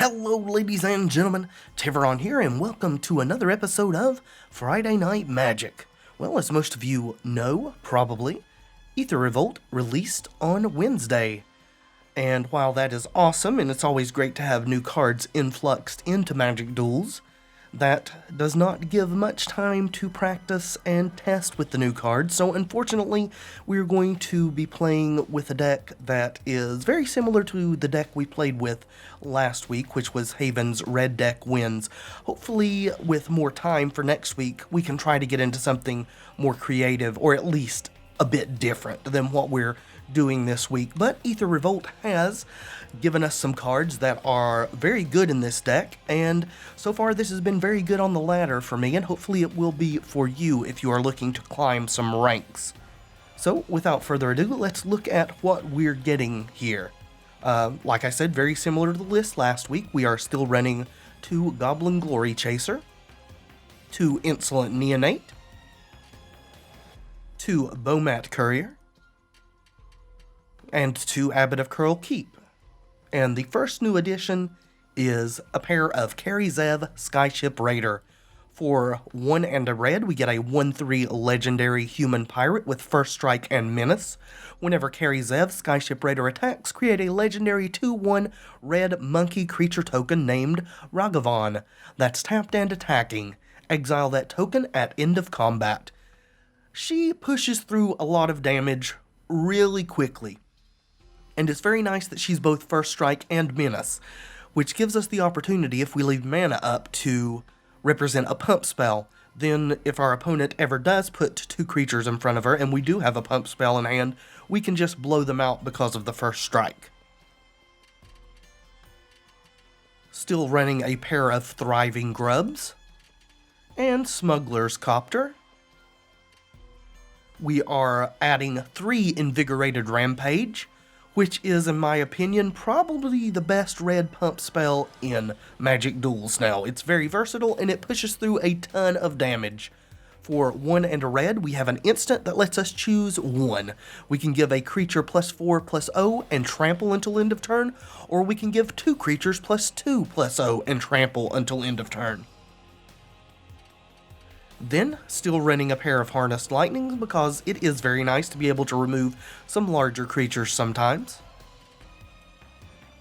Hello ladies and gentlemen, Tevaron here and welcome to another episode of Friday Night Magic. Well, as most of you know, probably, Aether Revolt released on Wednesday. And while that is awesome and it's always great to have new cards influxed into Magic Duels, that does not give much time to practice and test with the new cards, so unfortunately we're going to be playing with a deck that is very similar to the deck we played with last week, which was Haven's Red Deck Wins. Hopefully with more time for next week we can try to get into something more creative, or at least a bit different than what we're doing this week. But Aether Revolt has given us some cards that are very good in this deck, and so far this has been very good on the ladder for me, and hopefully it will be for you if you are looking to climb some ranks. So without further ado, let's look at what we're getting here. Like I said, very similar to the list last week, we are still running 2 Goblin Glory Chaser, 2 Insolent Neonate, 2 Bomat Courier, and 2 Abbot of Keral Keep. And the first new addition is a pair of Kari Skyship Raider. For 1 and a red, we get a 1/3 legendary human pirate with First Strike and Menace. Whenever Kari Skyship Raider attacks, create a legendary 2/1 red monkey creature token named Ragavan. That's tapped and attacking. Exile that token at end of combat. She pushes through a lot of damage really quickly. And it's very nice that she's both First Strike and Menace, which gives us the opportunity, if we leave mana up, to represent a pump spell. Then, if our opponent ever does put 2 creatures in front of her, and we do have a pump spell in hand, we can just blow them out because of the First Strike. Still running a pair of Thriving Grubs, and Smuggler's Copter. We are adding 3 Invigorated Rampage, which is, in my opinion, probably the best red pump spell in Magic Duels now. It's very versatile, and it pushes through a ton of damage. For 1 and a red, we have an instant that lets us choose 1. We can give a creature +4/+0 and trample until end of turn, or we can give 2 creatures +2/+0 and trample until end of turn. Then, still running a pair of Harnessed Lightnings, because it is very nice to be able to remove some larger creatures sometimes.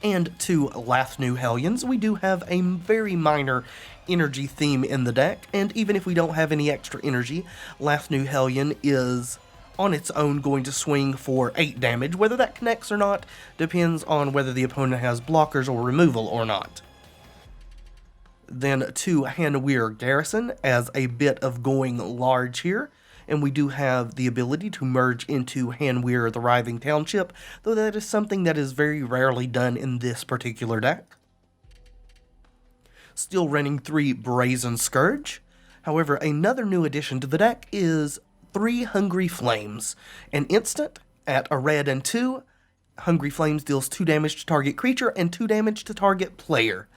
And 2 Lathnu Hellions. We do have a very minor energy theme in the deck, and even if we don't have any extra energy, Lathnu Hellion is on its own going to swing for 8 damage. Whether that connects or not depends on whether the opponent has blockers or removal or not. Then 2 Hanweir Garrison as a bit of going large here, and we do have the ability to merge into Hanweir the Thriving Township, though that is something that is very rarely done in this particular deck. Still running 3 Brazen Scourge. However, another new addition to the deck is 3 Hungry Flames. An instant at a red and 2, Hungry Flames deals 2 damage to target creature and 2 damage to target player.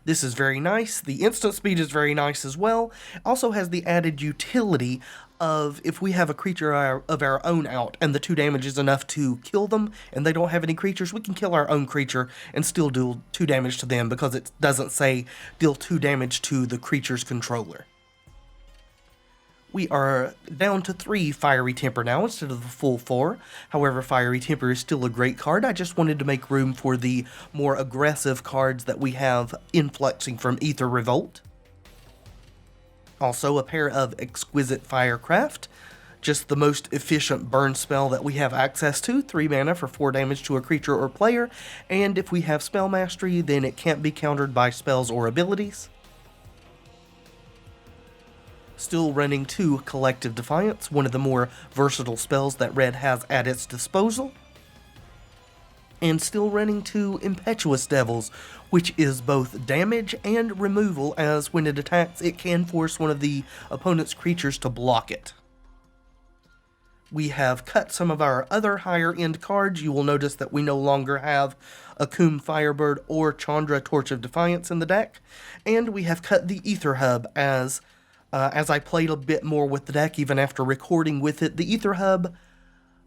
This is very nice. The instant speed is very nice as well. Also has the added utility of, if we have a creature of our own out and the 2 damage is enough to kill them and they don't have any creatures, we can kill our own creature and still do 2 damage to them, because it doesn't say deal 2 damage to the creature's controller. We are down to 3 Fiery Temper now instead of the full 4. However, Fiery Temper is still a great card. I just wanted to make room for the more aggressive cards that we have influxing from Aether Revolt. Also, a pair of Exquisite Firecraft. Just the most efficient burn spell that we have access to. 3 mana for 4 damage to a creature or player. And if we have Spell Mastery, then it can't be countered by spells or abilities. Still running 2 Collective Defiance, one of the more versatile spells that Red has at its disposal. And still running 2 Impetuous Devils, which is both damage and removal, as when it attacks it can force one of the opponent's creatures to block it. We have cut some of our other higher end cards. You will notice that we no longer have Akum Firebird or Chandra Torch of Defiance in the deck. And we have cut the Aether Hub as I played a bit more with the deck, even after recording with it. The Aether Hub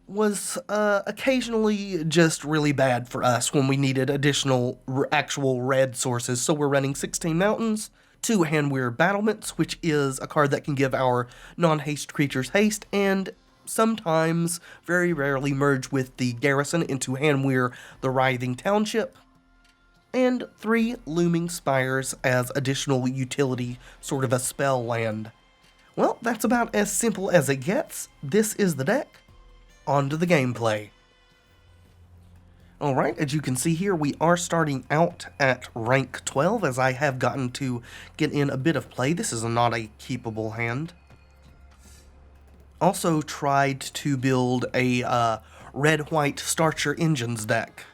was occasionally just really bad for us when we needed additional actual red sources. So we're running 16 Mountains, 2 Hanweir Battlements, which is a card that can give our non-haste creatures haste, and sometimes, very rarely, merge with the Garrison into Hanweir the Writhing Township, and 3 Looming Spires as additional utility, sort of a spell land. Well, that's about as simple as it gets. This is the deck. On to the gameplay. Alright, as you can see here, we are starting out at rank 12, as I have gotten to get in a bit of play. This is not a keepable hand. Also tried to build a red-white Starcher Engines deck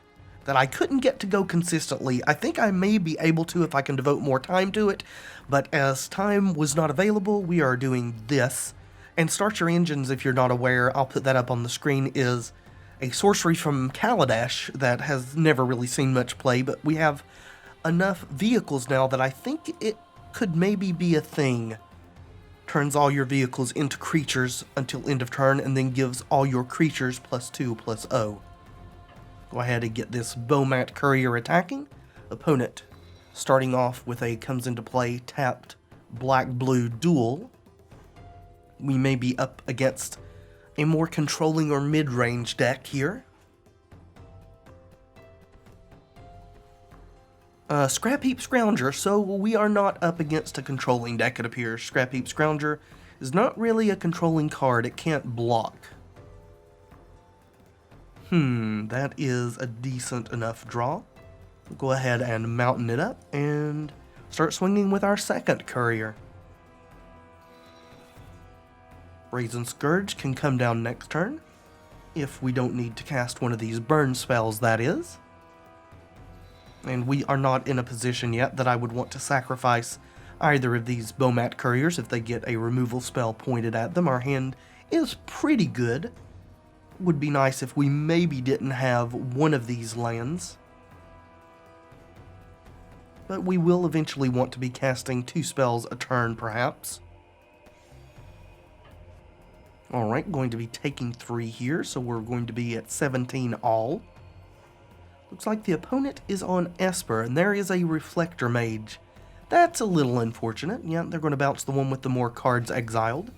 that I couldn't get to go consistently. I think I may be able to if I can devote more time to it, but as time was not available, we are doing this. And Starcher Engines, if you're not aware, I'll put that up on the screen, is a sorcery from Kaladesh that has never really seen much play, but we have enough vehicles now that I think it could maybe be a thing. Turns all your vehicles into creatures until end of turn, and then gives all your creatures +2/+0. Go ahead and get this Bomat Courier attacking. Opponent starting off with a comes into play tapped black-blue duel. We may be up against a more controlling or mid-range deck here. Scrap Heap Scrounger, so we are not up against a controlling deck, it appears. Scrap Heap Scrounger is not really a controlling card, it can't block. That is a decent enough draw. We'll go ahead and mountain it up and start swinging with our second courier. Brazen Scourge can come down next turn, if we don't need to cast one of these burn spells, that is. And we are not in a position yet that I would want to sacrifice either of these Bomat Couriers if they get a removal spell pointed at them. Our hand is pretty good. Would be nice if we maybe didn't have one of these lands. But we will eventually want to be casting 2 spells a turn, perhaps. Alright, going to be taking 3 here, so we're going to be at 17 all. Looks like the opponent is on Esper, and there is a Reflector Mage. That's a little unfortunate. Yeah, they're going to bounce the one with the more cards exiled.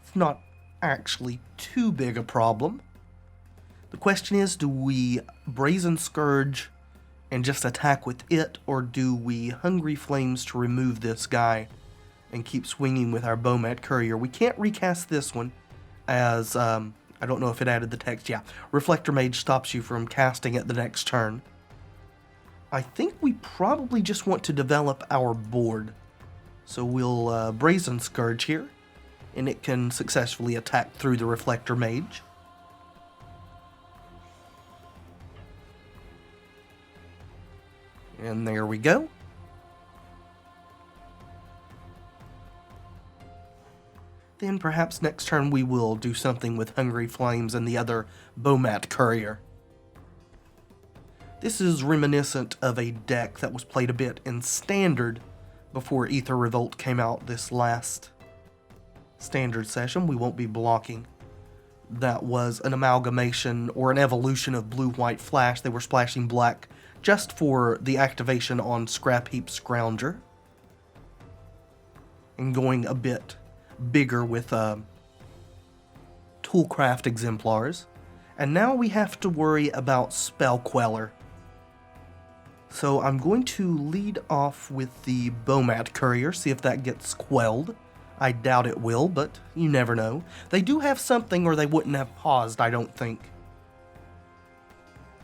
It's not actually too big a problem. The question is, do we Brazen Scourge and just attack with it, or do we Hungry Flames to remove this guy and keep swinging with our Bomat Courier? We can't recast this one, as, I don't know if it added the text. Yeah, Reflector Mage stops you from casting it the next turn. I think we probably just want to develop our board. So we'll Brazen Scourge here, and it can successfully attack through the Reflector Mage. And there we go. Then perhaps next turn we will do something with Hungry Flames and the other Bomat Courier. This is reminiscent of a deck that was played a bit in Standard before Aether Revolt came out this last Standard session. We won't be blocking. That was an amalgamation or an evolution of Blue-White Flash. They were splashing black just for the activation on Scrap Heap Scrounger, and going a bit bigger with Toolcraft Exemplars. And now we have to worry about Spell Queller. So I'm going to lead off with the Bomat Courier, see if that gets quelled. I doubt it will, but you never know. They do have something or they wouldn't have paused, I don't think.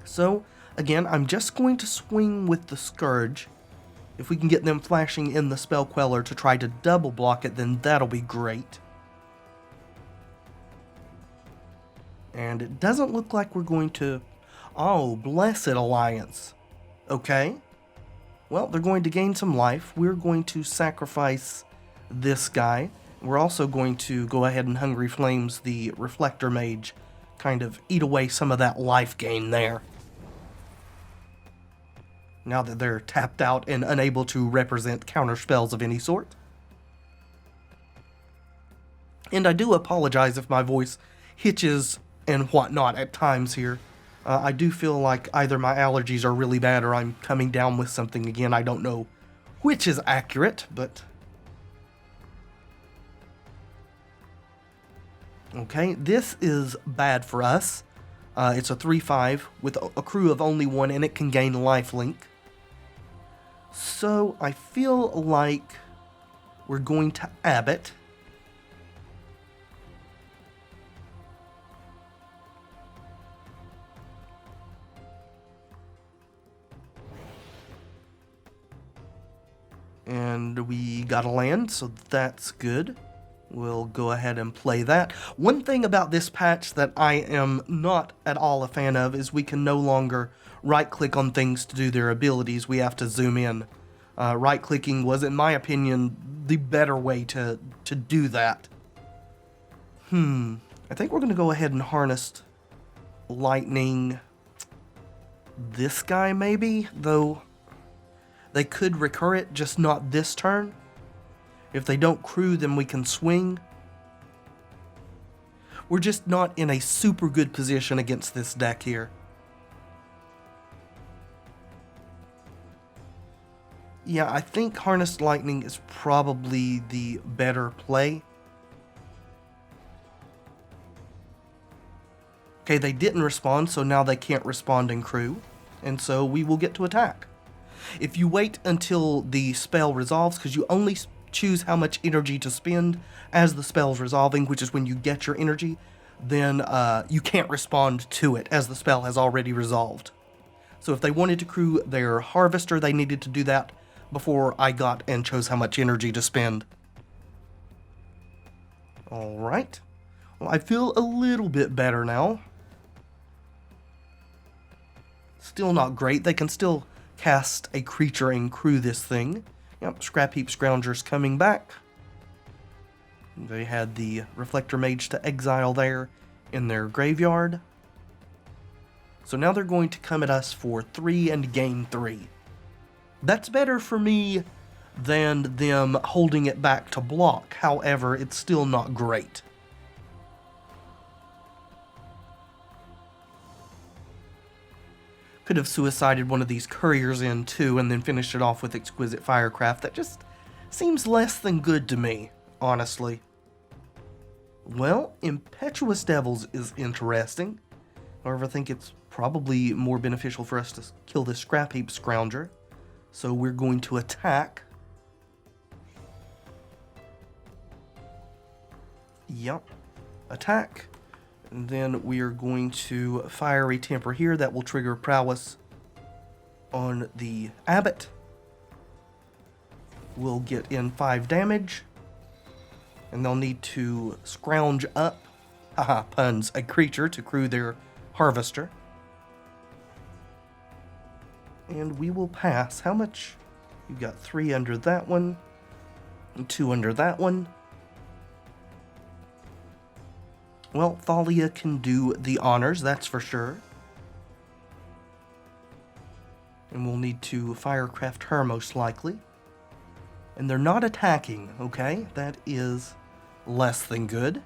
So, again, I'm just going to swing with the Scourge. If we can get them flashing in the Spell Queller to try to double block it, then that'll be great. And it doesn't look like we're going to... Oh, Blessed Alliance. Okay. Well, they're going to gain some life. We're going to sacrifice this guy. We're also going to go ahead and Hungry Flames the Reflector Mage. Kind of eat away some of that life gain there. Now that they're tapped out and unable to represent counter spells of any sort. And I do apologize if my voice hitches and whatnot at times here. I do feel like either my allergies are really bad or I'm coming down with something again. I don't know which is accurate, but... Okay, this is bad for us. It's a 3/5 with a crew of only 1, and it can gain lifelink. So I feel like we're going to Abbot. And we got a land, so that's good. We'll go ahead and play that. One thing about this patch that I am not at all a fan of is we can no longer right-click on things to do their abilities. We have to zoom in. Right-clicking was, in my opinion, the better way to do that. I think we're going to go ahead and harness lightning this guy, maybe? Though they could recur it, just not this turn. If they don't crew, then we can swing. We're just not in a super good position against this deck here. Yeah, I think Harnessed Lightning is probably the better play. Okay, they didn't respond, so now they can't respond and crew. And so we will get to attack. If you wait until the spell resolves, because you only choose how much energy to spend as the spell's resolving, which is when you get your energy, then you can't respond to it as the spell has already resolved. So if they wanted to crew their Harvester, they needed to do that before I got and chose how much energy to spend. Alright. Well, I feel a little bit better now. Still not great. They can still cast a creature and crew this thing. Yep, Scrap Heap Scroungers coming back. They had the Reflector Mage to exile there in their graveyard. So now they're going to come at us for 3 and gain 3. That's better for me than them holding it back to block. However, it's still not great. Could have suicided one of these couriers in too and then finished it off with Exquisite Firecraft. That just seems less than good to me, honestly. Well, Impetuous Devils is interesting. However, I think it's probably more beneficial for us to kill this Scrap Heap Scrounger. So we're going to attack. Yep. Attack. And then we are going to Fiery Temper here. That will trigger Prowess on the Abbot. We'll get in 5 damage. And they'll need to scrounge up, haha, puns, a creature to crew their Harvester. And we will pass. How much? You've got 3 under that one, and 2 under that one. Well, Thalia can do the honors, that's for sure. And we'll need to Firecraft her, most likely. And they're not attacking, okay? That is less than good.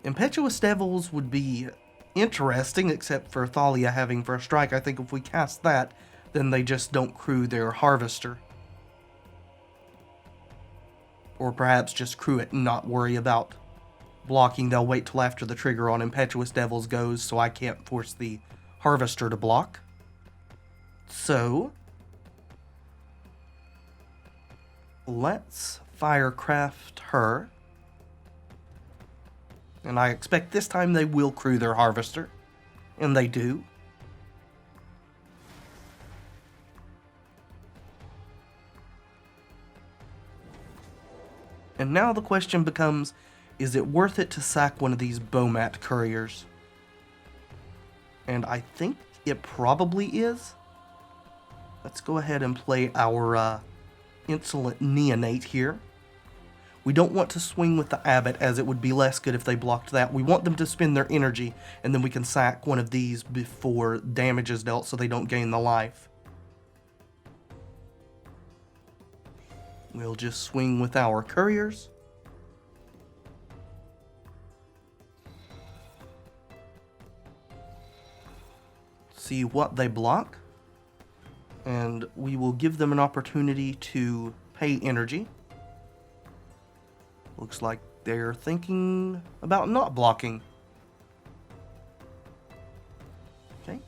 Impetuous Devils would be interesting, except for Thalia having First Strike. I think if we cast that, then they just don't crew their Harvester. Or perhaps just crew it and not worry about blocking. They'll wait till after the trigger on Impetuous Devils goes, so I can't force the Harvester to block. So let's Firecraft her. And I expect this time they will crew their Harvester. And they do. And now the question becomes, is it worth it to sack one of these Bomat Couriers? And I think it probably is. Let's go ahead and play our Insolent Neonate here. We don't want to swing with the Abbot, as it would be less good if they blocked that. We want them to spend their energy, and then we can sack one of these before damage is dealt so they don't gain the life. We'll just swing with our Couriers. see what they block, and we will give them an opportunity to pay energy. Looks like they're thinking about not blocking. Okay.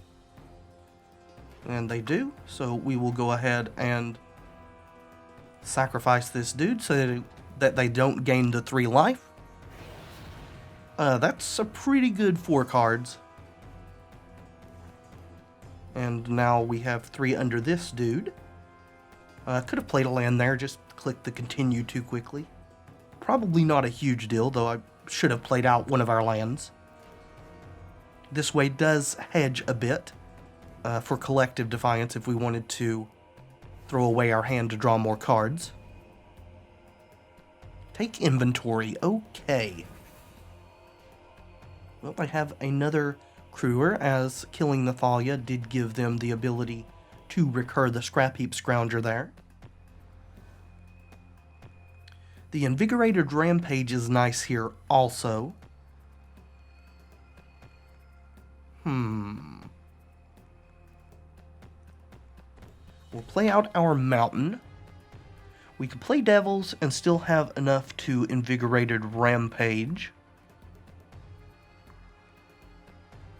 And they do, so we will go ahead and sacrifice this dude so that they don't gain the 3 life. That's a pretty good 4 cards. And now we have 3 under this dude. Could have played a land there, just clicked the continue too quickly. Probably not a huge deal, though I should have played out one of our lands. This way does hedge a bit for Collective Defiance if we wanted to throw away our hand to draw more cards. Take inventory, okay. Well, I have another Courier, as killing the Thalia did give them the ability to recur the Scrap Heap Scrounger there. The Invigorated Rampage is nice here also. We'll play out our Mountain. We could play Devils and still have enough to Invigorated Rampage,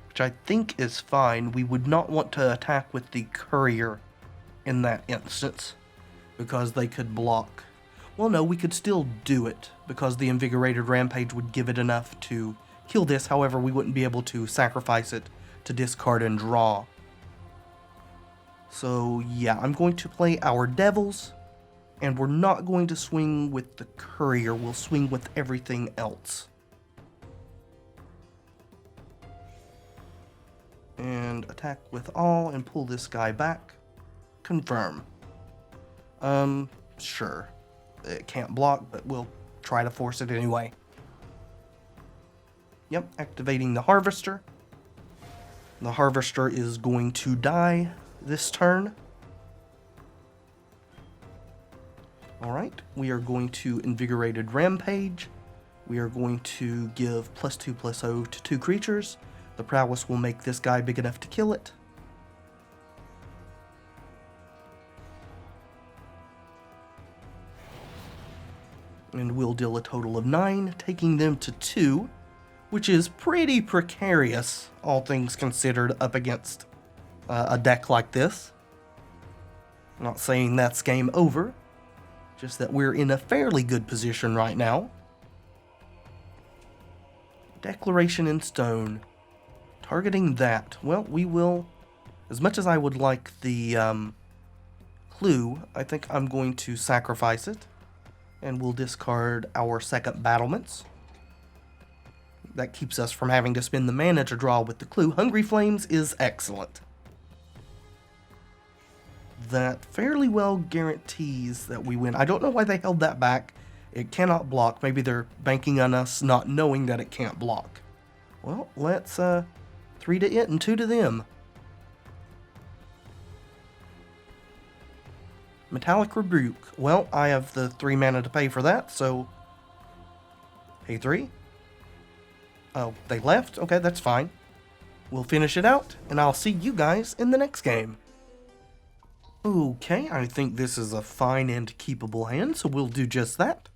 which I think is fine. We would not want to attack with the Courier in that instance, because they could block. Well, no, we could still do it, because the Invigorated Rampage would give it enough to kill this. However, we wouldn't be able to sacrifice it to discard and draw. So, yeah, I'm going to play our Devils, and we're not going to swing with the Courier. We'll swing with everything else. And attack with all and pull this guy back. Confirm. Sure. It can't block, but we'll try to force it anyway. Yep, activating the Harvester. The Harvester is going to die this turn. Alright, we are going to Invigorated Rampage. We are going to give +2/+0 to 2 creatures. The Prowess will make this guy big enough to kill it. And we'll deal a total of 9, taking them to 2, which is pretty precarious, all things considered, up against a deck like this. I'm not saying that's game over, just that we're in a fairly good position right now. Declaration in Stone. Targeting that. Well, we will, as much as I would like the clue, I think I'm going to sacrifice it. And we'll discard our second Battlements. That keeps us from having to spend the mana to draw with the clue. Hungry Flames is excellent. That fairly well guarantees that we win. I don't know why they held that back. It cannot block. Maybe they're banking on us not knowing that it can't block. Well, let's 3 to it and 2 to them. Metallic Rebuke. Well, I have the 3 mana to pay for that, so pay 3. Oh, they left? Okay, that's fine. We'll finish it out, and I'll see you guys in the next game. Okay, I think this is a fine and keepable hand, so we'll do just that.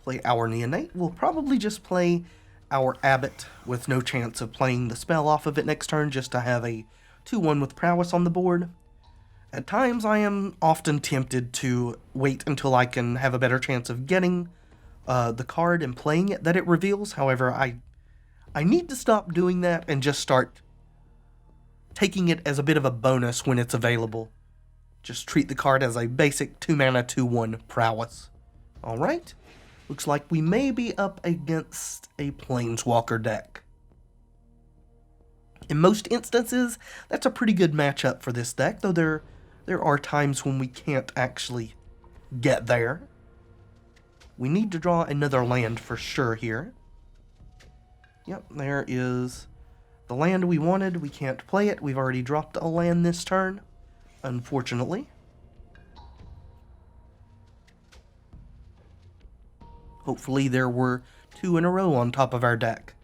Play our Neonate. We'll probably just play our Abbot with no chance of playing the spell off of it next turn, just to have a 2/1 with Prowess on the board. At times, I am often tempted to wait until I can have a better chance of getting the card and playing it that it reveals. However, I need to stop doing that and just start taking it as a bit of a bonus when it's available. Just treat the card as a basic 2 mana 2/1 Prowess. Alright, looks like we may be up against a Planeswalker deck. In most instances, that's a pretty good matchup for this deck, though there are times when we can't actually get there. We need to draw another land for sure here. Yep, there is the land we wanted. We can't play it. We've already dropped a land this turn, unfortunately. Hopefully there were 2 in a row on top of our deck.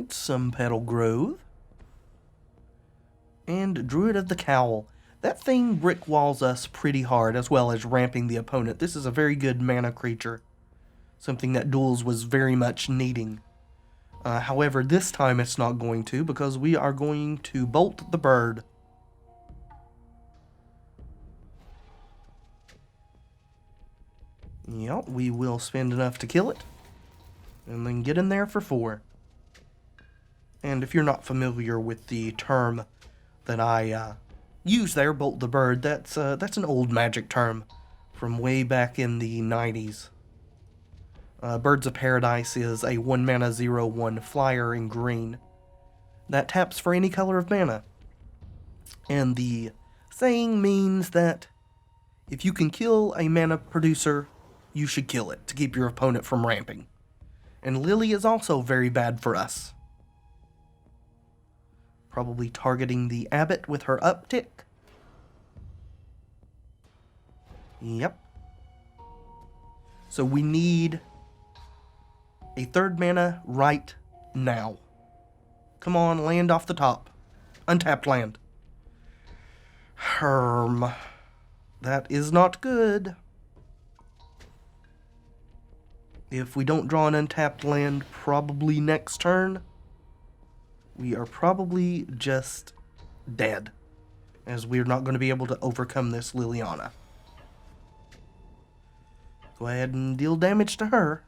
Alright, some Petal Grove. And Druid of the Cowl. That thing brick walls us pretty hard, as well as ramping the opponent. This is a very good mana creature. Something that Duels was very much needing. However, this time it's not going to, because we are going to bolt the bird. Yep, we will spend enough to kill it. And then get in there for 4. And if you're not familiar with the term that I use there, bolt the bird, that's an old Magic term from way back in the 90s. Birds of Paradise is a 1-mana 0/1 flyer in green that taps for any color of mana. And the saying means that if you can kill a mana producer, you should kill it to keep your opponent from ramping. And Lily is also very bad for us. Probably targeting the Abbot with her uptick. Yep. So we need a 3rd mana right now. Come on, land off the top. Untapped land. That is not good. If we don't draw an untapped land probably next turn, we are probably just dead, as we're not going to be able to overcome this Liliana. Go ahead and deal damage to her.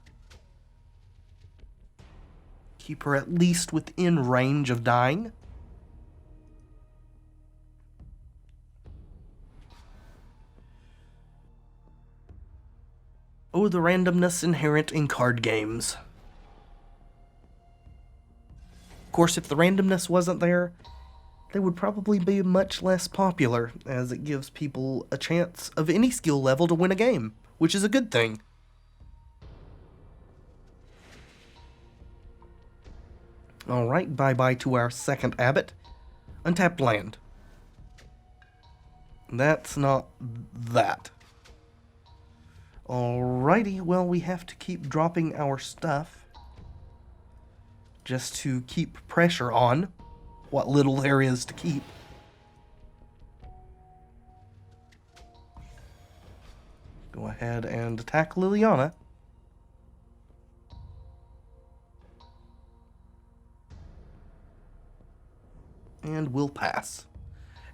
Keep her at least within range of dying. Oh, the randomness inherent in card games. Of course, if the randomness wasn't there, they would probably be much less popular, as it gives people a chance of any skill level to win a game, which is a good thing. Alright, bye-bye to our 2nd Abbot. Untapped land. That's not that. Alrighty, well, we have to keep dropping our stuff just to keep pressure on what little there is to keep. Go ahead and attack Liliana. And we'll pass.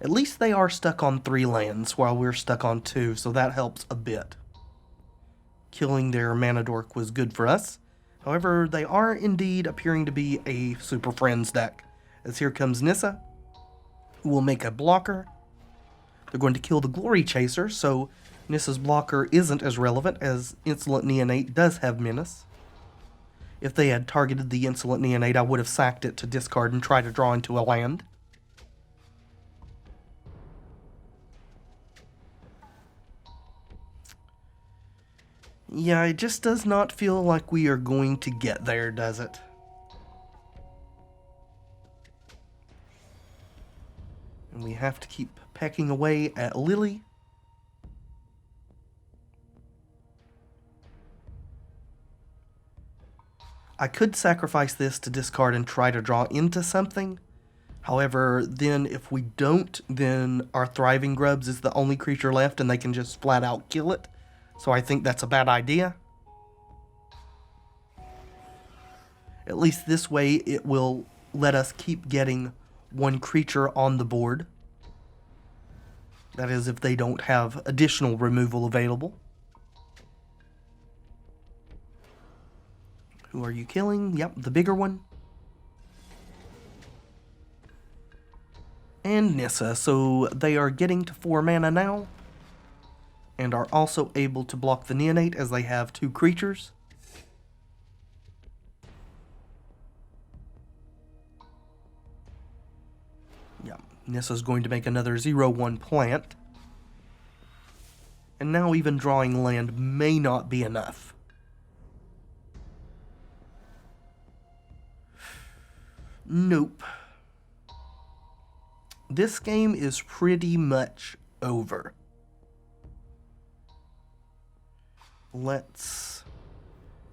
At least they are stuck on 3 lands while we're stuck on 2, so that helps a bit. Killing their mana dork was good for us. However, they are indeed appearing to be a Super Friends deck, as here comes Nissa, who will make a blocker. They're going to kill the Glory Chaser, so Nissa's blocker isn't as relevant, as Insolent Neonate does have Menace. If they had targeted the Insolent Neonate, I would have sacked it to discard and try to draw into a land. Yeah, it just does not feel like we are going to get there, does it? And we have to keep pecking away at Lily. I could sacrifice this to discard and try to draw into something. However, then if we don't, then our Thriving Grubs is the only creature left and they can just flat out kill it. So I think that's a bad idea. At least this way it will let us keep getting one creature on the board. That is, if they don't have additional removal available. Who are you killing? Yep, the bigger one. And Nissa, so they are getting to 4 mana now. And are also able to block the Neonate as they have 2 creatures. Yeah, Nissa's going to make another 0/1 plant. And now even drawing land may not be enough. Nope. This game is pretty much over. Let's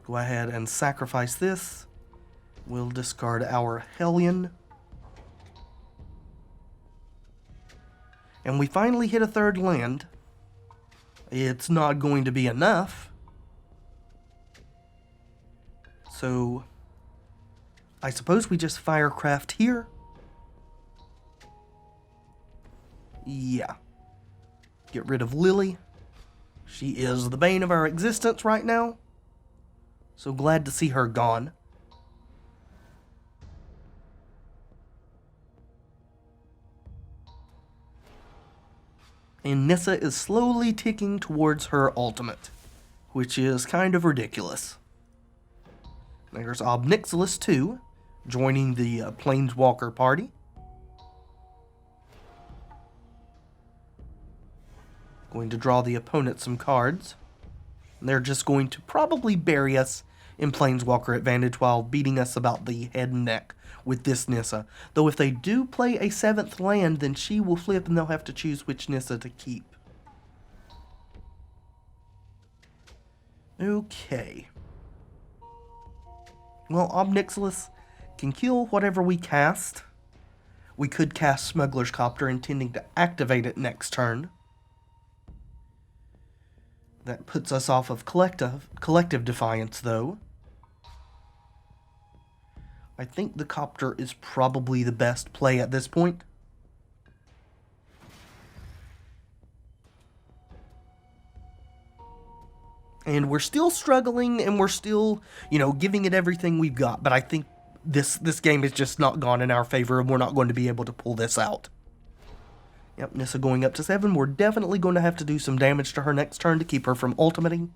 go ahead and sacrifice this We'll discard our Hellion. And we finally hit a third land. It's not going to be enough. So, I suppose we just Firecraft here. Yeah. Get rid of Lily. She is the bane of our existence right now. So glad to see her gone. And Nissa is slowly ticking towards her ultimate, which is kind of ridiculous. There's Obnixilis too, joining the Planeswalker party. Going to draw the opponent some cards. And they're just going to probably bury us in Planeswalker advantage while beating us about the head and neck with this Nissa. Though if they do play a 7th land, then she will flip and they'll have to choose which Nissa to keep. Okay. Well, Obnixilis can kill whatever we cast. We could cast Smuggler's Copter, intending to activate it next turn. That puts us off of Collective Defiance, though. I think the Copter is probably the best play at this point. And we're still struggling, and we're still, giving it everything we've got. But I think this game has just not gone in our favor, and we're not going to be able to pull this out. Yep, Nissa going up to 7. We're definitely going to have to do some damage to her next turn to keep her from ultimating.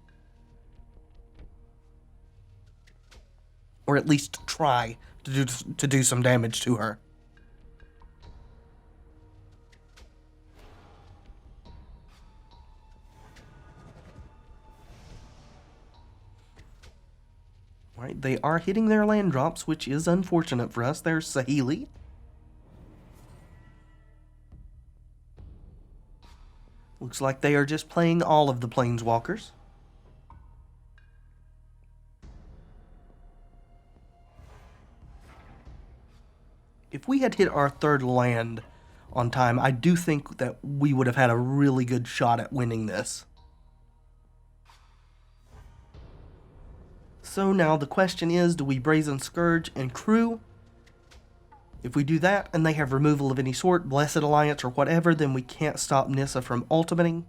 Or at least try to do some damage to her. Right, they are hitting their land drops, which is unfortunate for us. There's Saheeli. Looks like they are just playing all of the Planeswalkers. If we had hit our 3rd land on time, I do think that we would have had a really good shot at winning this. So now the question is, do we Brazen Scourge and Crew? If we do that, and they have removal of any sort, Blessed Alliance or whatever, then we can't stop Nissa from ultimating.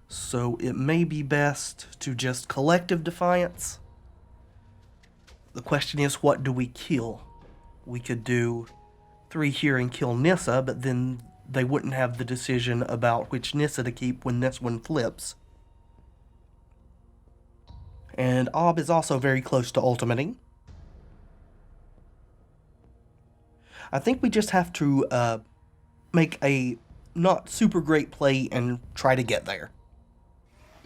So it may be best to just Collective Defiance. The question is, what do we kill? We could do 3 here and kill Nissa, but then they wouldn't have the decision about which Nissa to keep when this one flips. And Ob is also very close to ultimating. I think we just have to make a not super great play and try to get there.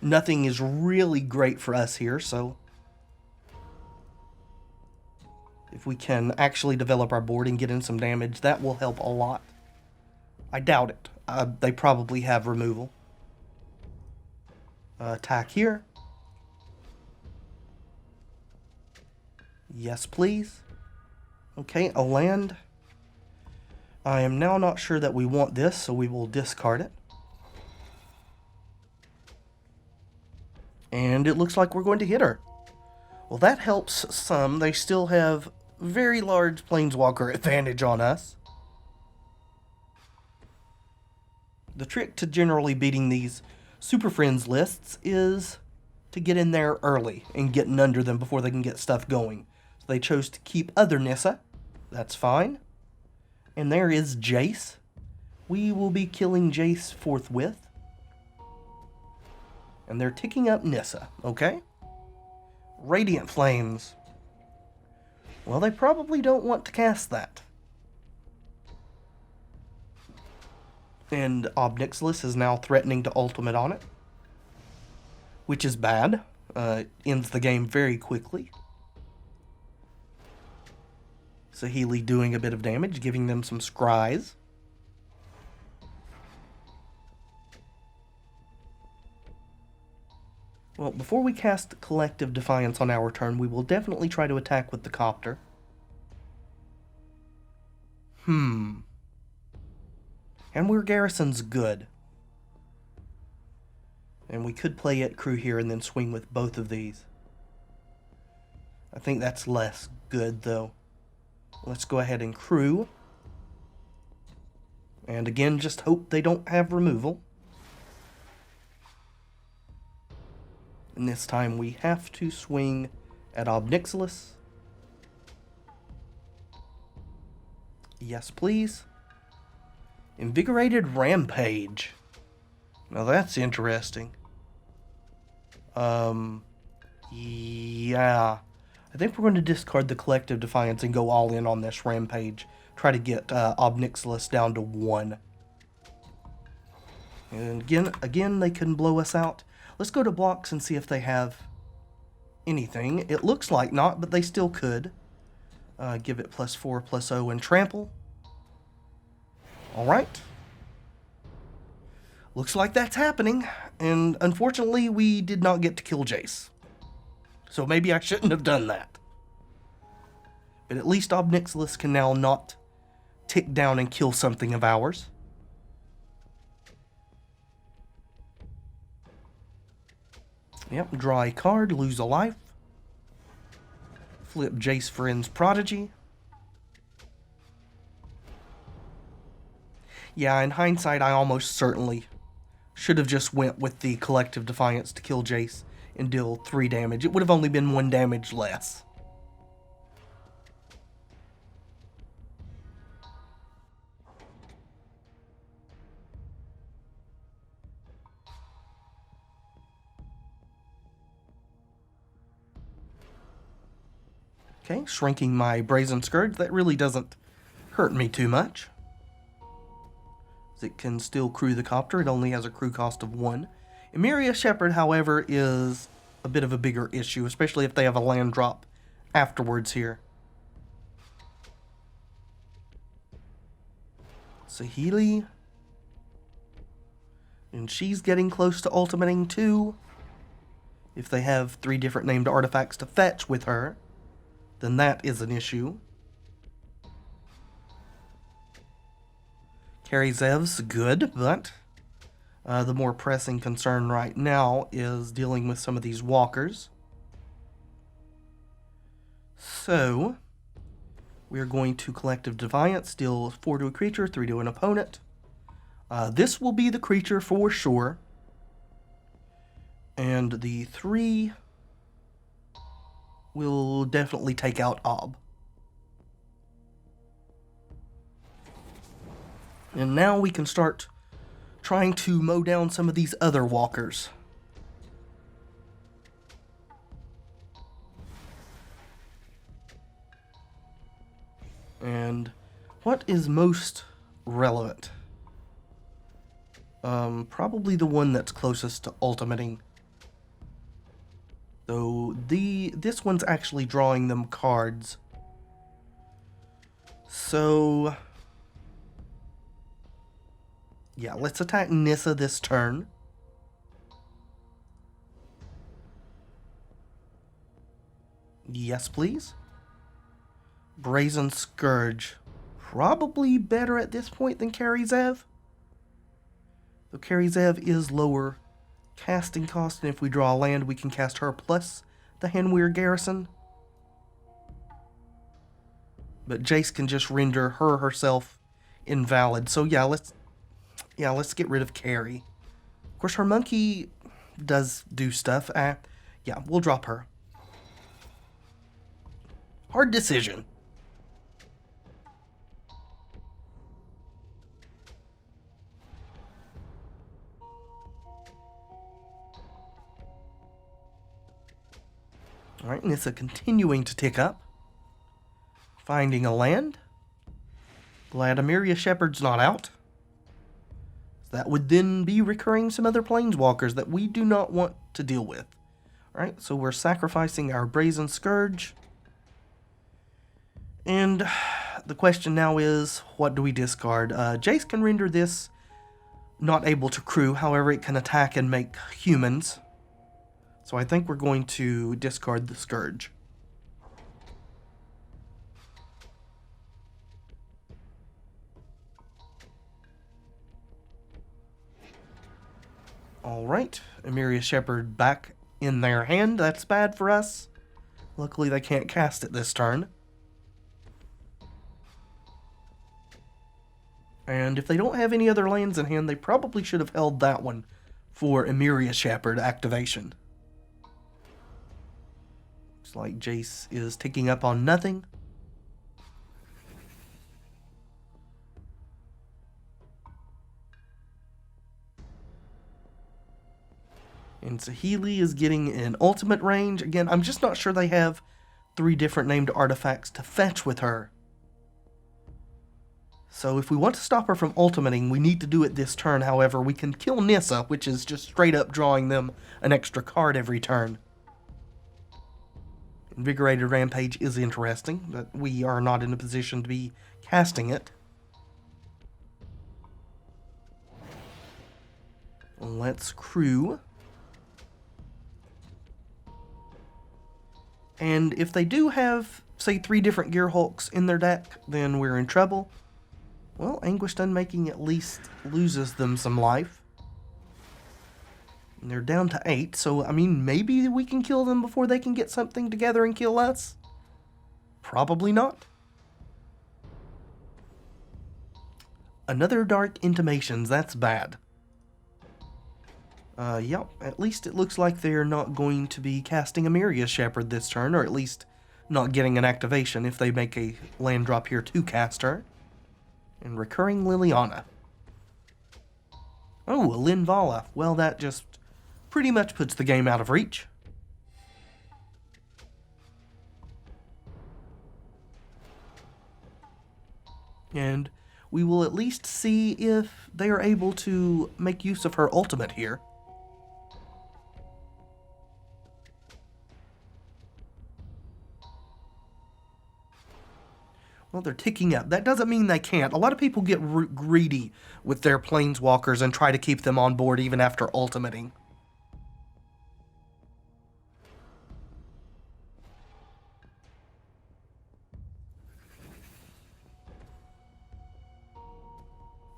Nothing is really great for us here, so if we can actually develop our board and get in some damage, that will help a lot. I doubt it. They probably have removal. Attack here. Yes, please. Okay, a land. I am now not sure that we want this, so we will discard it. And it looks like we're going to hit her. Well, that helps some. They still have very large Planeswalker advantage on us. The trick to generally beating these Super Friends lists is to get in there early and getting under them before they can get stuff going. So they chose to keep other Nissa. That's fine. And there is Jace. We will be killing Jace forthwith. And they're ticking up Nissa, okay? Radiant Flames. Well, they probably don't want to cast that. And Obnixilis is now threatening to ultimate on it, which is bad. Ends the game very quickly. Saheeli doing a bit of damage, giving them some scries. Well, before we cast Collective Defiance on our turn, we will definitely try to attack with the Copter. Hanweir Garrison's good. And we could play it crew here and then swing with both of these. I think that's less good, though. Let's go ahead and crew. And again, just hope they don't have removal. And this time we have to swing at Obnixilis. Yes, please. Invigorated Rampage. Now that's interesting. Yeah. I think we're going to discard the Collective Defiance and go all in on this Rampage. Try to get Obnixilis down to 1. And again, they couldn't blow us out. Let's go to blocks and see if they have anything. It looks like not, but they still could. Give it +4/+0 and trample. Alright. Looks like that's happening. And unfortunately, we did not get to kill Jace. So maybe I shouldn't have done that. But at least Obnixilis can now not tick down and kill something of ours. Yep, draw a card, lose a life. Flip Jace Friend's Prodigy. Yeah, in hindsight, I almost certainly should have just went with the Collective Defiance to kill Jace and deal 3 damage. It would have only been 1 damage less. Okay, shrinking my Brazen Scourge. That really doesn't hurt me too much. It can still crew the Copter. It only has a crew cost of 1. Emeria Shepherd, however, is a bit of a bigger issue, especially if they have a land drop afterwards here. Saheeli. And she's getting close to ultimating too. If they have 3 different named artifacts to fetch with her, then that is an issue. Kari Zev's good, but the more pressing concern right now is dealing with some of these walkers. So, we're going to Collective Defiance, deal 4 to a creature, 3 to an opponent. This will be the creature for sure. And the 3 will definitely take out Ob. And now we can start trying to mow down some of these other walkers. And what is most relevant? Probably the one that's closest to ultimating. Though this one's actually drawing them cards. So yeah, let's attack Nissa this turn. Yes, please. Brazen Scourge. Probably better at this point than Kari Zev. Though Kari Zev is lower casting cost, and if we draw a land, we can cast her plus the Hanweir Garrison. But Jace can just render her herself invalid. So yeah, let's get rid of Kari. Of course, her monkey does do stuff. Yeah, we'll drop her. Hard decision. Alright, Nissa continuing to tick up. Finding a land. Glad Emeria Shepherd's not out. That would then be recurring some other planeswalkers that we do not want to deal with. Alright, so we're sacrificing our Brazen Scourge. And the question now is, what do we discard? Jace can render this not able to crew, however it can attack and make humans. So I think we're going to discard the Scourge. Alright, Emeria Shepherd back in their hand. That's bad for us. Luckily they can't cast it this turn. And if they don't have any other lands in hand, they probably should have held that one for Emeria Shepherd activation. Looks like Jace is ticking up on nothing. And Saheeli is getting an ultimate range. Again, I'm just not sure they have 3 different named artifacts to fetch with her. So if we want to stop her from ultimating, we need to do it this turn. However, we can kill Nissa, which is just straight up drawing them an extra card every turn. Invigorated Rampage is interesting, but we are not in a position to be casting it. Let's crew. And if they do have, say, 3 different Gearhulks in their deck, then we're in trouble. Well, Anguished Unmaking at least loses them some life. And they're down to 8, so, I mean, maybe we can kill them before they can get something together and kill us? Probably not. Another Dark Intimations, that's bad. Yep, at least it looks like they're not going to be casting Emeria Shepherd this turn, or at least not getting an activation if they make a land drop here to cast her. And Recurring Liliana. Oh, a Linvala. Well, that just pretty much puts the game out of reach. And we will at least see if they are able to make use of her ultimate here. Well, they're ticking up. That doesn't mean they can't. A lot of people get greedy with their planeswalkers and try to keep them on board even after ultimating.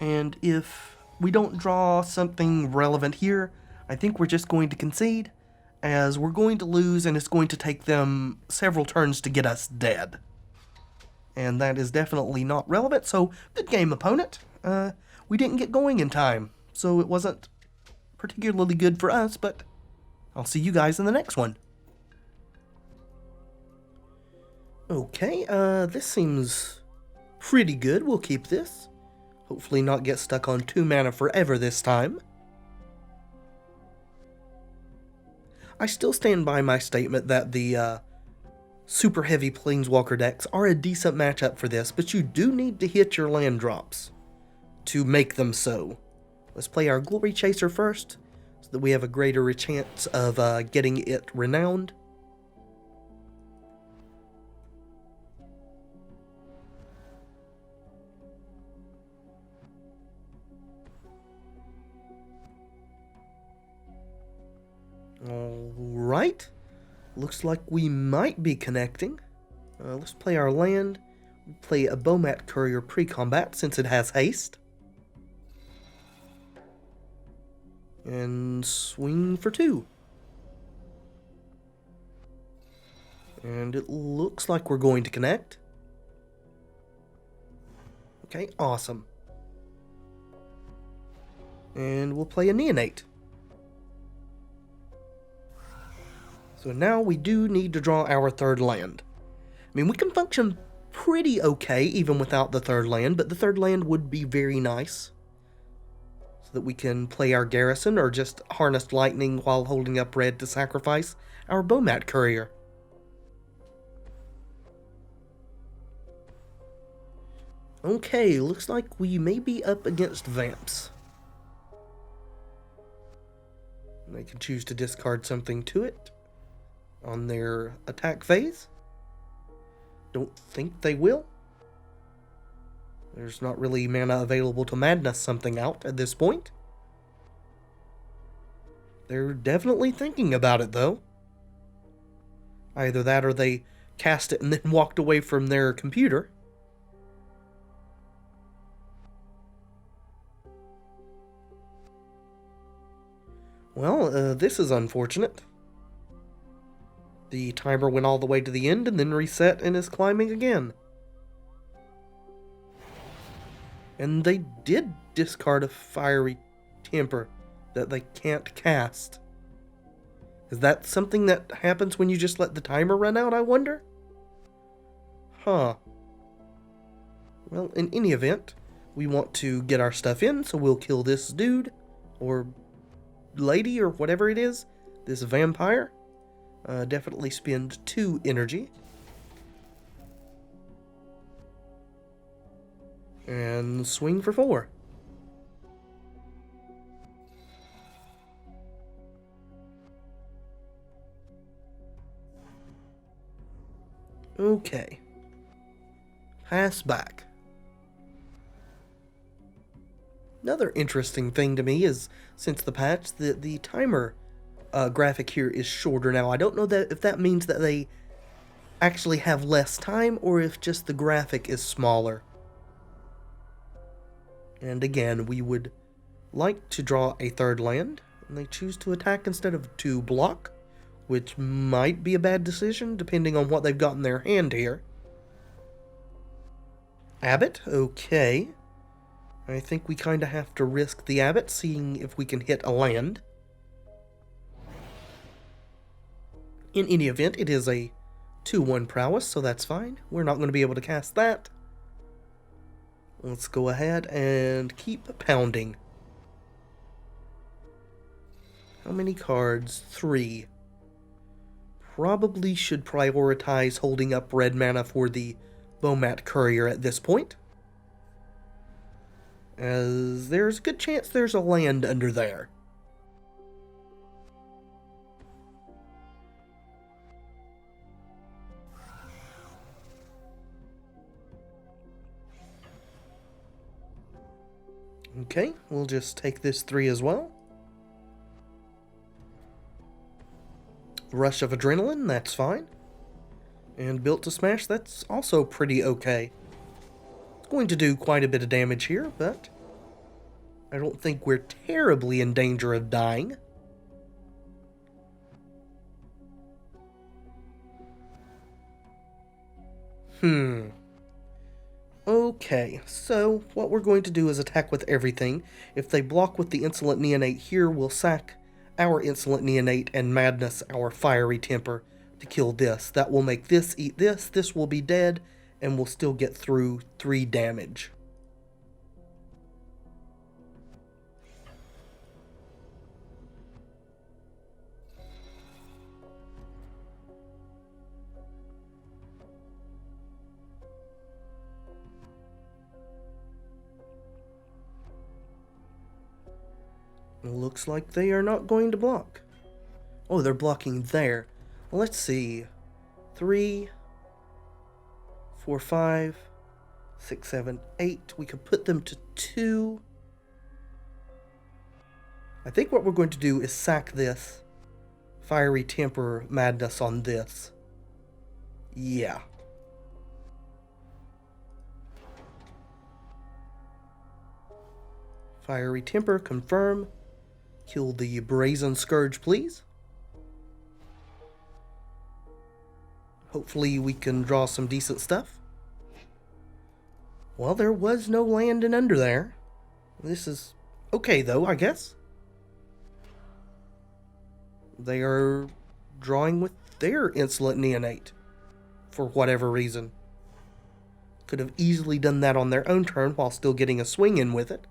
And if we don't draw something relevant here, I think we're just going to concede, as we're going to lose and it's going to take them several turns to get us dead. And that is definitely not relevant, so good game, opponent. We didn't get going in time, so it wasn't particularly good for us, but I'll see you guys in the next one. Okay, this seems pretty good. We'll keep this. Hopefully not get stuck on 2 mana forever this time. I still stand by my statement that the super heavy Planeswalker decks are a decent matchup for this, but you do need to hit your land drops to make them so. Let's play our Glory Chaser first, so that we have a greater chance of getting it renowned. Alright. Looks like we might be connecting. Let's play our land. We'll play a Bomat Courier pre-combat since it has haste. And swing for 2. And it looks like we're going to connect. Okay, awesome. And we'll play a Neonate. So now we do need to draw our 3rd land. I mean, we can function pretty okay even without the 3rd land, but the 3rd land would be very nice. So that we can play our Garrison or just harness lightning while holding up red to sacrifice our Bomat Courier. Okay, looks like we may be up against Vamps. They can choose to discard something to it on their attack phase. Don't think they will. There's not really mana available to madness something out at this point. They're definitely thinking about it, though. Either that or they cast it and then walked away from their computer. Well, this is unfortunate. The timer went all the way to the end and then reset and is climbing again. And they did discard a fiery temper that they can't cast. Is that something that happens when you just let the timer run out, I wonder? Huh. Well, in any event, we want to get our stuff in, so we'll kill this dude, or lady, or whatever it is, this vampire. Definitely spend 2 energy. And swing for 4. Okay. Pass back. Another interesting thing to me is, since the patch, the timer graphic here is shorter now. I don't know if that means that they actually have less time, or if just the graphic is smaller. And again, we would like to draw a 3rd land, and they choose to attack instead of to block, which might be a bad decision, depending on what they've got in their hand here. Abbot, okay. I think we kind of have to risk the Abbot, seeing if we can hit a land. In any event, it is a 2-1 prowess, so that's fine. We're not going to be able to cast that. Let's go ahead and keep pounding. How many cards? 3. Probably should prioritize holding up red mana for the Bomat Courier at this point, as there's a good chance there's a land under there. Okay, we'll just take this 3 as well. Rush of Adrenaline, that's fine. And Built to Smash, that's also pretty okay. It's going to do quite a bit of damage here, but I don't think we're terribly in danger of dying. Okay, so what we're going to do is attack with everything. If they block with the Insolent Neonate here, we'll sack our Insolent Neonate and Madness our Fiery Temper to kill this. That will make this eat this, this will be dead, and we'll still get through 3 damage. Looks like they are not going to block. Oh, they're blocking there. Well, let's see. 3, 4, 5, 6, 7, 8. We could put them to 2. I think what we're going to do is sack this Fiery Temper Madness on this. Yeah. Fiery Temper, confirm. Kill the Brazen Scourge, please. Hopefully we can draw some decent stuff. Well, there was no land in under there. This is okay, though, I guess. They are drawing with their Insolent Neonate, for whatever reason. Could have easily done that on their own turn while still getting a swing in with it.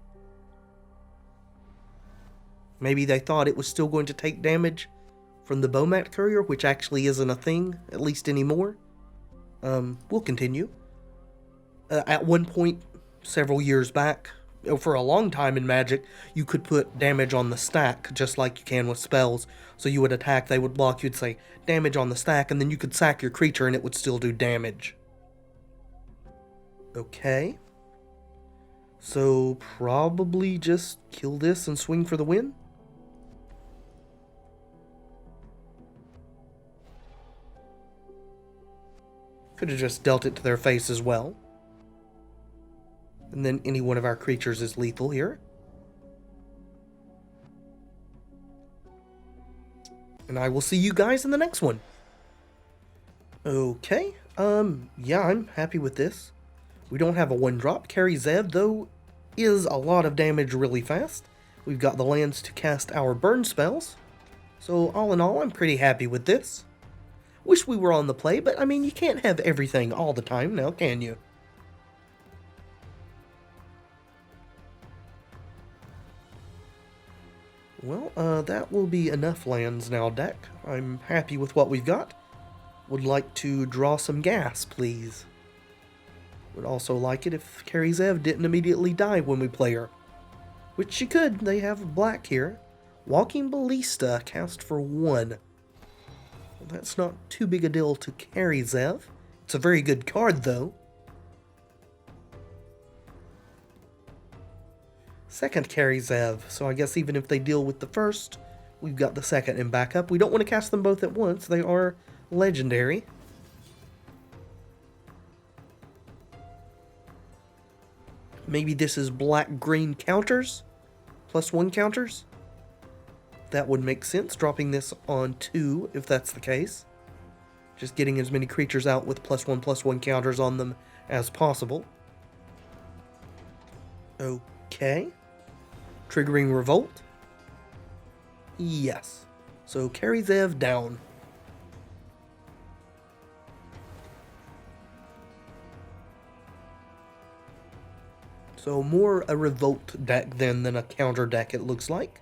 Maybe they thought it was still going to take damage from the Bomat Courier, which actually isn't a thing, at least anymore. We'll continue. At one point, several years back, for a long time in Magic, you could put damage on the stack, just like you can with spells. So you would attack, they would block, you'd say, damage on the stack, and then you could sack your creature and it would still do damage. Okay. So, probably just kill this and swing for the win? Could have just dealt it to their face as well. And then any one of our creatures is lethal here. And I will see you guys in the next one. Okay, yeah, I'm happy with this. We don't have a 1-drop. Kari Zev, though, is a lot of damage really fast. We've got the lands to cast our burn spells. So all in all, I'm pretty happy with this. Wish we were on the play, but I mean, you can't have everything all the time now, can you? Well, that will be enough lands now, deck. I'm happy with what we've got. Would like to draw some gas, please. Would also like it if Kari Zev didn't immediately die when we play her. Which she could, they have black here. Walking Ballista, cast for 1. Well, that's not too big a deal to Kari Zev. It's a very good card, though. Second Kari Zev, so I guess even if they deal with the first, we've got the second in backup. We don't want to cast them both at once, they are legendary. Maybe this is black-green counters? +1 counters? That would make sense, dropping this on 2 if that's the case. Just getting as many creatures out with +1/+1 counters on them as possible. Okay. Triggering Revolt? Yes. So Kari Zev down. So more a Revolt deck than a counter deck, it looks like.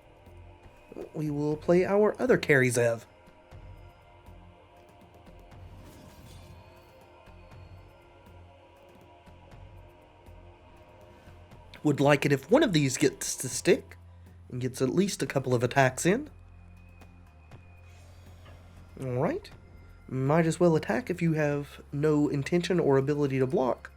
We will play our other Kari Zev. Would like it if one of these gets to stick and gets at least a couple of attacks in. Alright. Might as well attack if you have no intention or ability to block.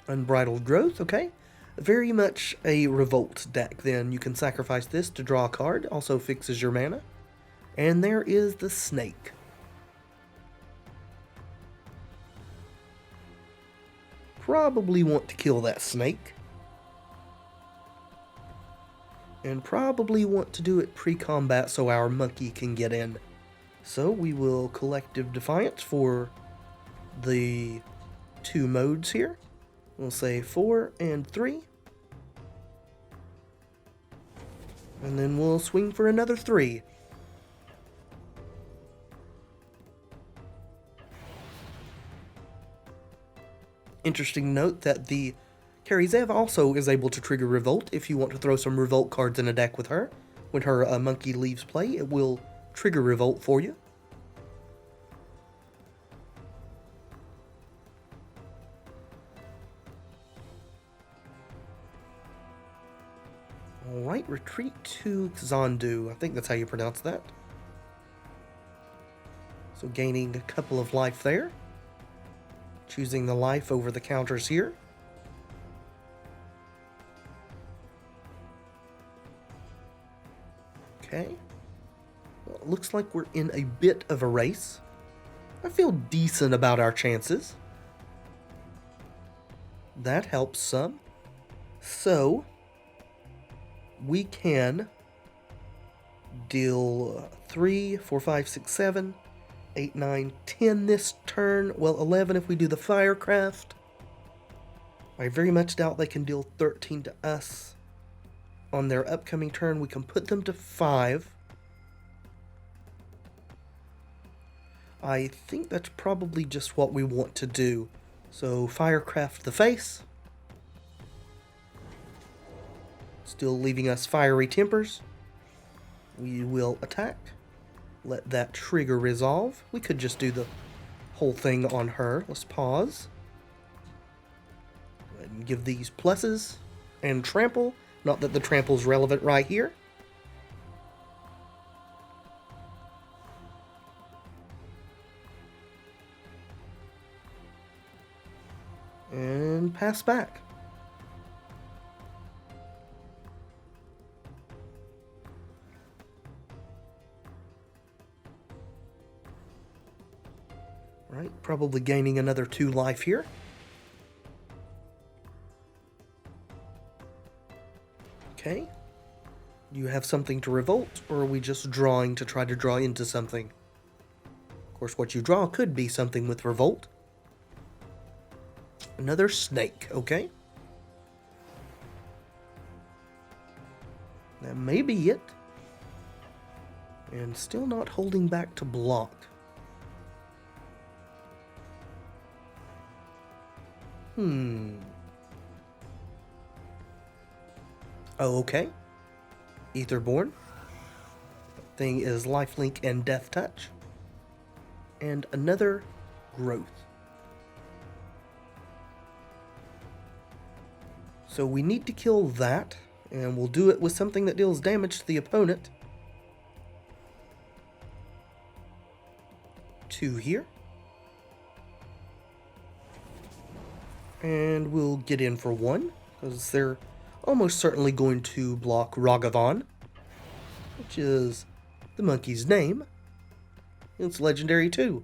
Unbridled Growth, okay. Very much a Revolt deck then. You can sacrifice this to draw a card, also fixes your mana. And there is the Snake. Probably want to kill that snake. And probably want to do it pre-combat so our monkey can get in. So we will Collective Defiance for the 2 modes here. We'll say 4 and 3. And then we'll swing for another 3. Interesting note that the Kari Zev also is able to trigger Revolt if you want to throw some Revolt cards in a deck with her. When her monkey leaves play, it will trigger Revolt for you. Alright, retreat to Xandu. I think that's how you pronounce that. So gaining a couple of life there. Choosing the life over the counters here. Okay. Well, it looks like we're in a bit of a race. I feel decent about our chances. That helps some. So, we can deal 3, 4, 5, 6, 7... 8, 9, 10 this turn. Well, 11 if we do the Firecraft. I very much doubt they can deal 13 to us. On their upcoming turn, we can put them to 5. I think that's probably just what we want to do. So, Firecraft the face. Still leaving us Fiery Tempers. We will attack. Let that trigger resolve. We could just do the whole thing on her. Let's pause. Go ahead and give these pluses. And trample. Not that the trample's relevant right here. And pass back. Right, probably gaining another 2 life here. Okay. Do you have something to revolt, or are we just drawing to try to draw into something? Of course, what you draw could be something with revolt. Another snake, okay. That may be it. And still not holding back to block. Oh, okay. Aetherborn. Thing is lifelink and death touch. And another growth. So we need to kill that, and we'll do it with something that deals damage to the opponent. 2 here. And we'll get in for 1, because they're almost certainly going to block Ragavan, which is the monkey's name. It's legendary too.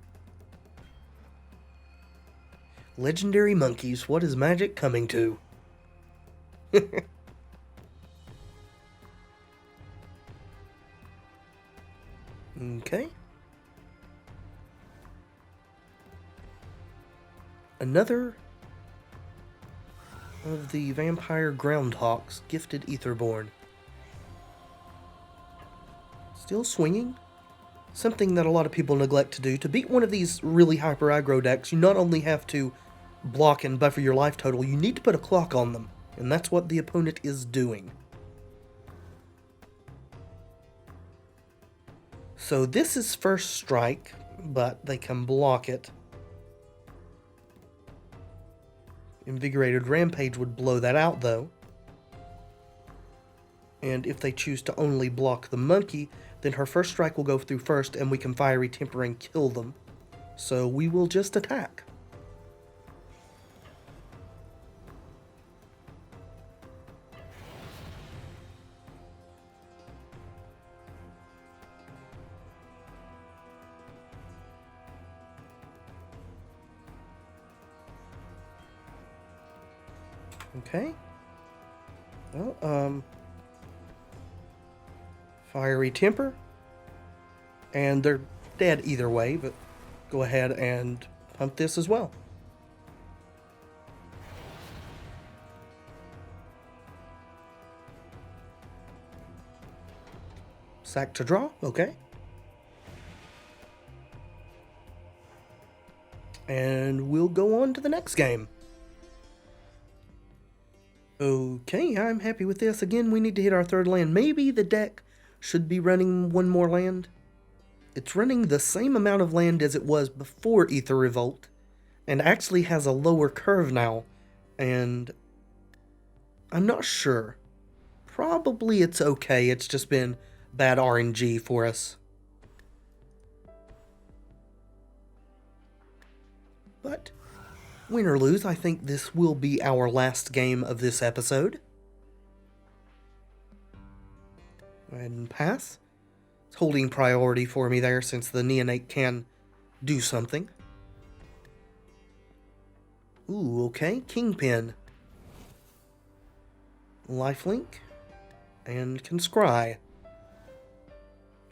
Legendary monkeys, what is magic coming to? Okay. Another of the vampire groundhawks, gifted Aetherborn. Still swinging. Something that a lot of people neglect to do. To beat one of these really hyper aggro decks, you not only have to block and buffer your life total, you need to put a clock on them. And that's what the opponent is doing. So this is first strike, but they can block it. Invigorated Rampage would blow that out, though. And if they choose to only block the monkey, then her first strike will go through first, and we can Fiery Temper and kill them. So we will just attack. Okay. Well, Fiery Temper. And they're dead either way, but go ahead and pump this as well. Sack to draw, okay. And we'll go on to the next game. Okay, I'm happy with this. Again, we need to hit our 3rd land. Maybe the deck should be running 1 more land. It's running the same amount of land as it was before Aether Revolt, and actually has a lower curve now, and I'm not sure. Probably it's okay, it's just been bad RNG for us. But win or lose, I think this will be our last game of this episode. Go ahead and pass. It's holding priority for me there since the Neonate can do something. Ooh, okay. Kingpin. Lifelink. And can scry.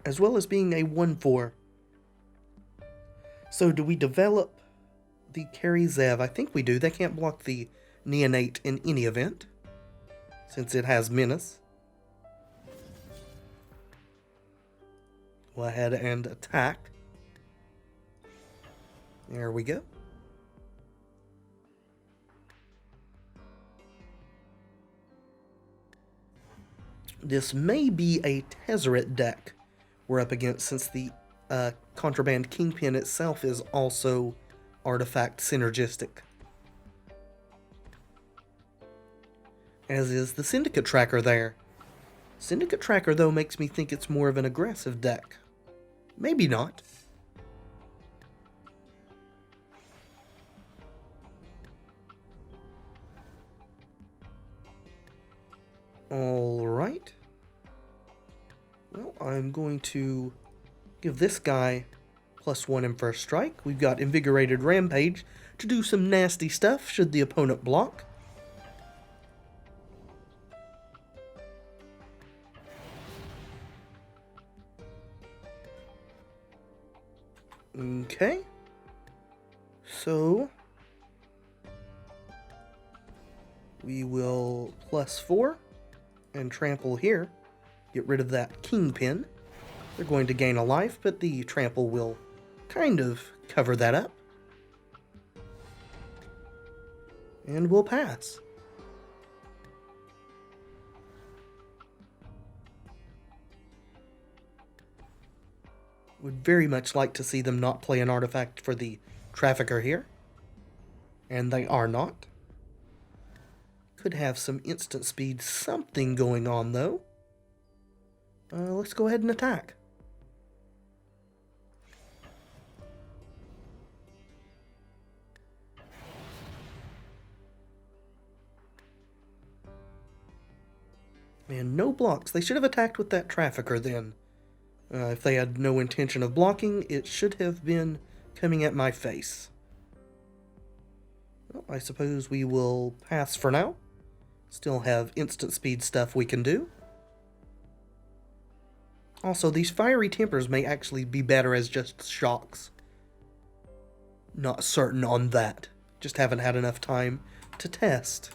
As well as being a 1/4. So do we develop the Kari Zev? I think we do. They can't block the Neonate in any event, since it has Menace. Go ahead and attack. There we go. This may be a Tezzeret deck we're up against, since the Contraband Kingpin itself is also artifact synergistic. As is the Syndicate Tracker there. Syndicate Tracker, though, makes me think it's more of an aggressive deck. Maybe not. Alright. Well, I'm going to give this guy +1 in first strike. We've got Invigorated Rampage to do some nasty stuff should the opponent block. Okay. So we will +4 and trample here. Get rid of that kingpin. They're going to gain a life, but the trample will kind of cover that up. And we'll pass. Would very much like to see them not play an artifact for the trafficker here. And they are not. Could have some instant speed something going on though. Let's go ahead and attack. And no blocks. They should have attacked with that trafficker then. If they had no intention of blocking, it should have been coming at my face. Well, I suppose we will pass for now. Still have instant speed stuff we can do. Also, these fiery tempers may actually be better as just shocks. Not certain on that. Just haven't had enough time to test.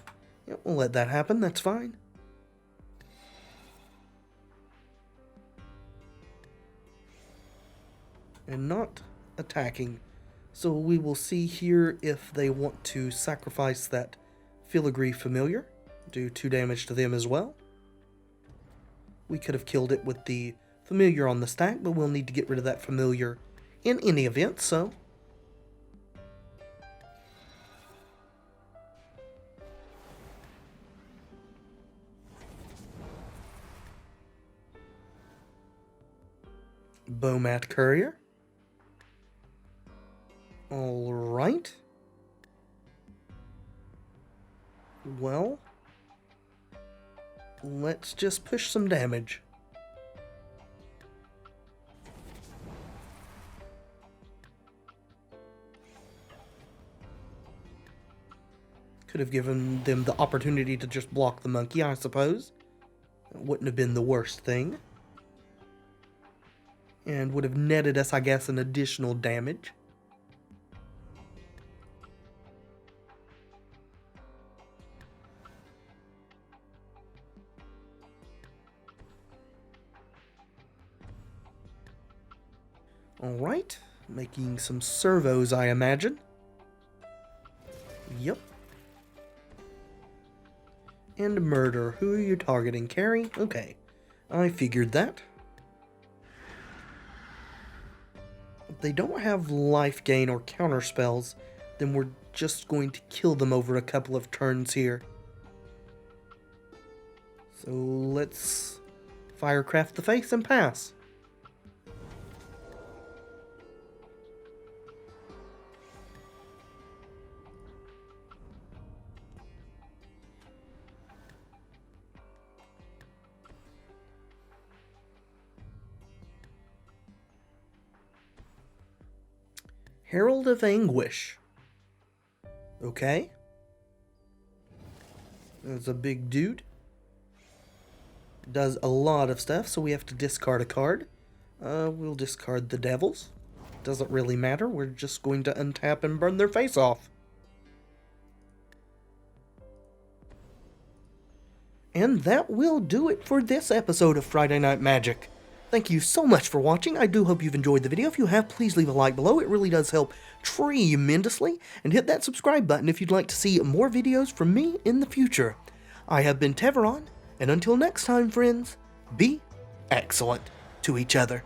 Yeah, we'll let that happen, that's fine. And not attacking. So we will see here if they want to sacrifice that filigree familiar. Do 2 damage to them as well. We could have killed it with the familiar on the stack, but we'll need to get rid of that familiar in any event, so. Bomat Courier. Alright. Well, let's just push some damage. Could have given them the opportunity to just block the monkey, I suppose. It wouldn't have been the worst thing. And would have netted us, I guess, an additional damage. Alright, making some servos, I imagine. Yep. And murder. Who are you targeting? Kari? Okay, I figured that. If they don't have life gain or counter spells, then we're just going to kill them over a couple of turns here. So let's Firecraft the face and pass. Herald of Anguish. Okay. That's a big dude. Does a lot of stuff, so we have to discard a card. We'll discard the Devils. Doesn't really matter, we're just going to untap and burn their face off. And that will do it for this episode of Friday Night Magic. Thank you so much for watching. I do hope you've enjoyed the video. If you have, please leave a like below. It really does help tremendously. And hit that subscribe button if you'd like to see more videos from me in the future. I have been Tevaron, and until next time, friends, be excellent to each other.